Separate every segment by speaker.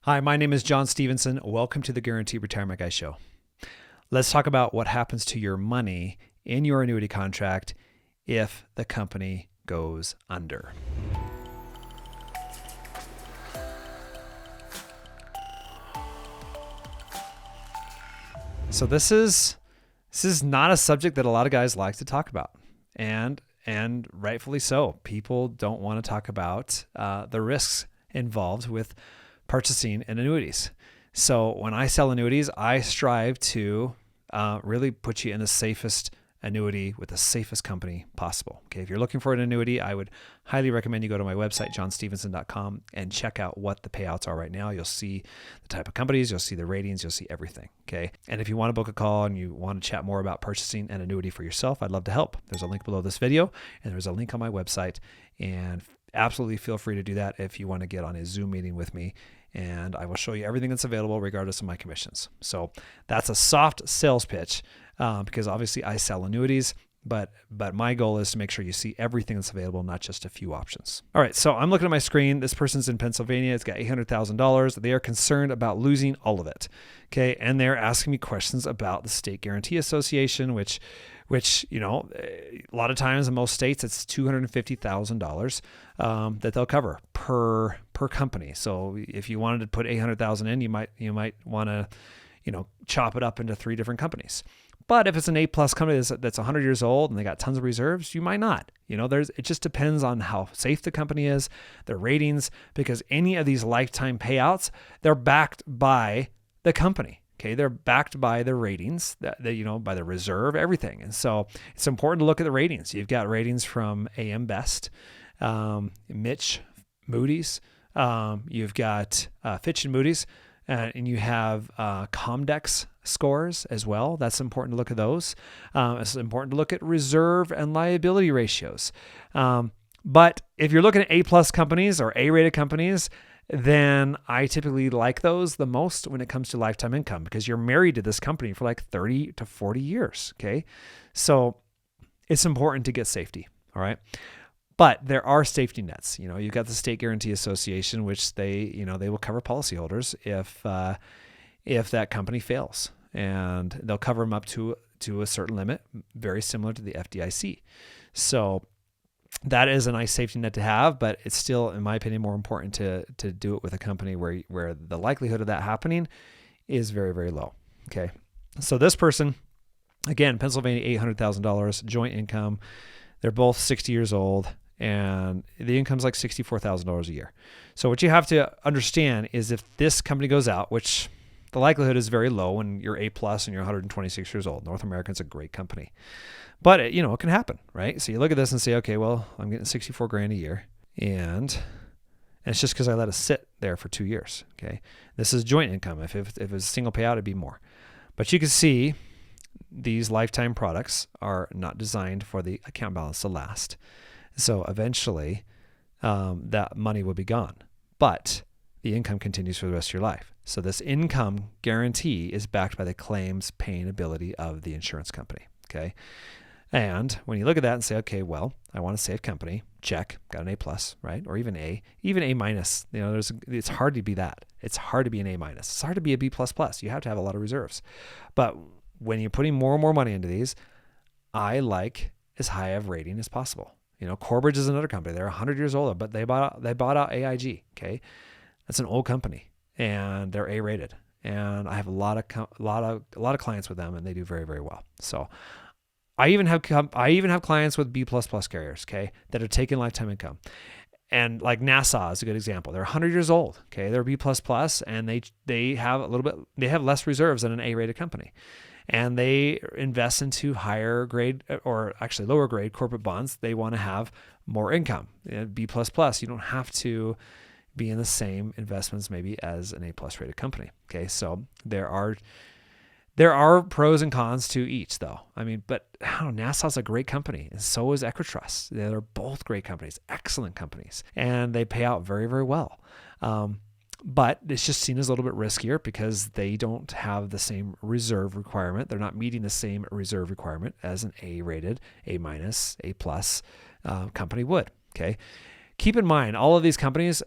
Speaker 1: Hi, my name is John Stevenson. Welcome to the Guaranteed Retirement Guy Show. Let's talk about what happens to your money in your annuity contract if the company goes under. So this is not a subject that a lot of guys like to talk about, and rightfully so. People don't want to talk about the risks involved with purchasing an annuities. So when I sell annuities, I strive to really put you in the safest annuity with the safest company possible. Okay, if you're looking for an annuity, I would highly recommend you go to my website, johnstevenson.com, and check out what the payouts are right now. You'll see the type of companies, you'll see the ratings, you'll see everything. Okay, and if you want to book a call and you want to chat more about purchasing an annuity for yourself, I'd love to help. There's a link below this video, and there's a link on my website, and absolutely feel free to do that if you want to get on a Zoom meeting with me, and I will show you everything that's available regardless of my commissions. So that's a soft sales pitch because obviously I sell annuities, but my goal is to make sure you see everything that's available, not just a few options. All right, so I'm looking at my screen. This person's in Pennsylvania. It's got $800,000. They are concerned about losing all of it. Okay, and they're asking me questions about the State Guarantee Association, which you know, a lot of times in most states it's $250,000 that they'll cover per company. So if you wanted to put $800,000 in, you might want to, you know, chop it up into 3 different companies. But if it's an A-plus company that's 100 years old and they got tons of reserves, you might not. You know, it just depends on how safe the company is, their ratings, because any of these lifetime payouts, they're backed by the company. Okay, they're backed by the ratings, that you know, by the reserve, everything. And so it's important to look at the ratings. You've got ratings from AM Best, Mitch, Moody's. You've got Fitch and Moody's, and you have Comdex scores as well. That's important to look at those. It's important to look at reserve and liability ratios. But if you're looking at A-plus companies or A-rated companies, then I typically like those the most when it comes to lifetime income because you're married to this company for like 30 to 40 years. Okay. So it's important to get safety. All right. But there are safety nets. You know, you've got the State Guarantee Association, which they will cover policyholders if that company fails, and they'll cover them up to a certain limit, very similar to the FDIC. So that is a nice safety net to have, but it's still, in my opinion, more important to do it with a company where the likelihood of that happening is very, very low. Okay. So this person, again, Pennsylvania, $800,000 joint income. They're both 60 years old and the income's like $64,000 a year. So what you have to understand is if this company goes out, which the likelihood is very low when you're A+ and you're 126 years old. North American's a great company. But it can happen, right? So you look at this and say, okay, well, I'm getting $64,000 a year, and it's just because I let it sit there for 2 years. Okay, this is joint income. If it was a single payout, it'd be more. But you can see these lifetime products are not designed for the account balance to last. So eventually, that money will be gone, but the income continues for the rest of your life. So this income guarantee is backed by the claims paying ability of the insurance company. Okay. And when you look at that and say, okay, well, I want a safe company, check, got an A+, right? Or even A-. You know, it's hard to be that. It's hard to be an A-. It's hard to be a B++. You have to have a lot of reserves. But when you're putting more and more money into these, I like as high of rating as possible. You know, Corbridge is another company. They're 100 years old, but they bought out AIG. Okay. That's an old company and they're A-rated. And I have a lot of clients with them, and they do very, very well. So I even have clients with B++ carriers, okay, that are taking lifetime income. And like Nassau is a good example. They're 100 years old, okay, they're B++, and they have less reserves than an A-rated company. And they invest into higher grade, or actually lower grade corporate bonds. They want to have more income. B++, you don't have to be in the same investments maybe as an A+ rated company. Okay, so there are pros and cons to each, though. I mean, but Nassau's a great company, and so is Equitrust. They're both great companies, excellent companies, and they pay out very, very well. But it's just seen as a little bit riskier because they don't have the same reserve requirement. They're not meeting the same reserve requirement as an A-rated, A-, A+ company would. Okay, keep in mind all of these companies.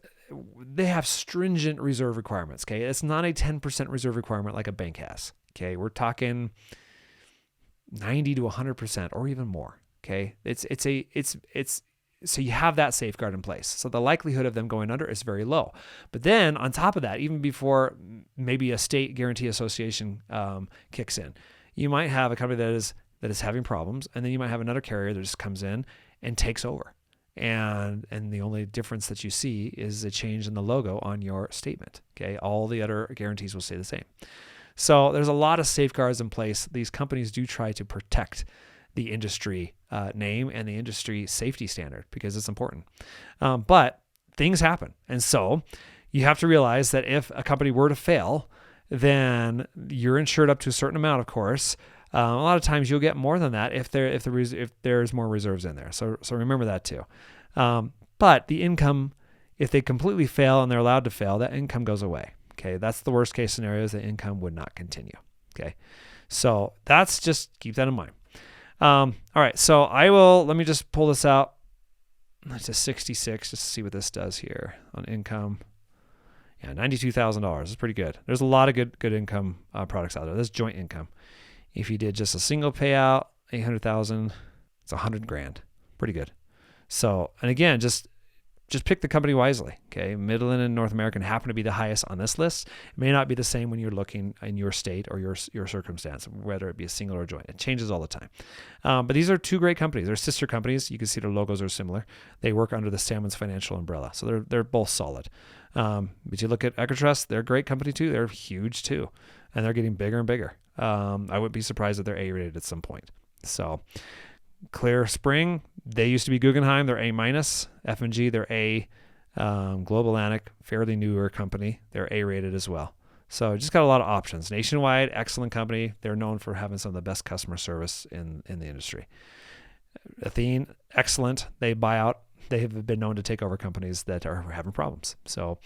Speaker 1: they have stringent reserve requirements. Okay. It's not a 10% reserve requirement like a bank has. Okay. We're talking 90 to 100% or even more. Okay. So you have that safeguard in place. So the likelihood of them going under is very low. But then on top of that, even before maybe a state guarantee association kicks in, you might have a company that is having problems, and then you might have another carrier that just comes in and takes over. And the only difference that you see is a change in the logo on your statement. Okay, all the other guarantees will stay the same. So there's a lot of safeguards in place. These companies do try to protect the industry name and the industry safety standard because it's important. But things happen. And so you have to realize that if a company were to fail, then you're insured up to a certain amount, of course. A lot of times you'll get more than that if there's more reserves in there. So remember that too. But the income, if they completely fail and they're allowed to fail, that income goes away. Okay, that's the worst case scenario, is the income would not continue. Okay, so that's just keep that in mind. All right, so let me just pull this out. That's a 66, just to see what this does here on income. Yeah, $92,000 is pretty good. There's a lot of good income products out there. That's joint income. If you did just a single payout, $800,000, it's $100,000. Pretty good. So, and again, just pick the company wisely. Okay, Midland and North American happen to be the highest on this list. It may not be the same when you're looking in your state or your circumstance, whether it be a single or a joint. It changes all the time. But these are two great companies. They're sister companies. You can see their logos are similar. They work under the Salmon's Financial umbrella, so they're both solid. But you look at Equitrust, they're a great company too. They're huge too, and they're getting bigger and bigger. I wouldn't be surprised if they're A-rated at some point. So Clear Spring, they used to be Guggenheim. They're A-. F&G, they're A. Global Atlantic, fairly newer company. They're A-rated as well. So just got a lot of options. Nationwide, excellent company. They're known for having some of the best customer service in the industry. Athene, excellent. They buy out. They have been known to take over companies that are having problems. So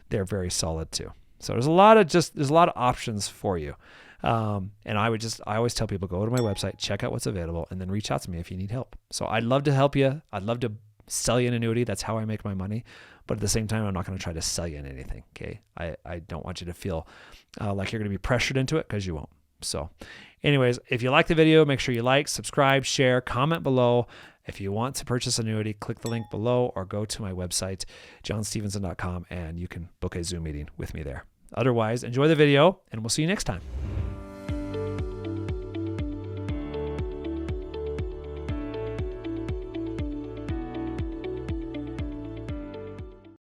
Speaker 1: they're very solid too. So there's a lot of options for you. And I always tell people, go to my website, check out what's available, and then reach out to me if you need help. So I'd love to help you. I'd love to sell you an annuity. That's how I make my money. But at the same time, I'm not going to try to sell you in anything. Okay. I don't want you to feel like you're going to be pressured into it, because you won't. So anyways, if you like the video, make sure you like, subscribe, share, comment below. If you want to purchase an annuity, click the link below or go to my website, johnstevenson.com, and you can book a Zoom meeting with me there. Otherwise, enjoy the video, and we'll see you next time.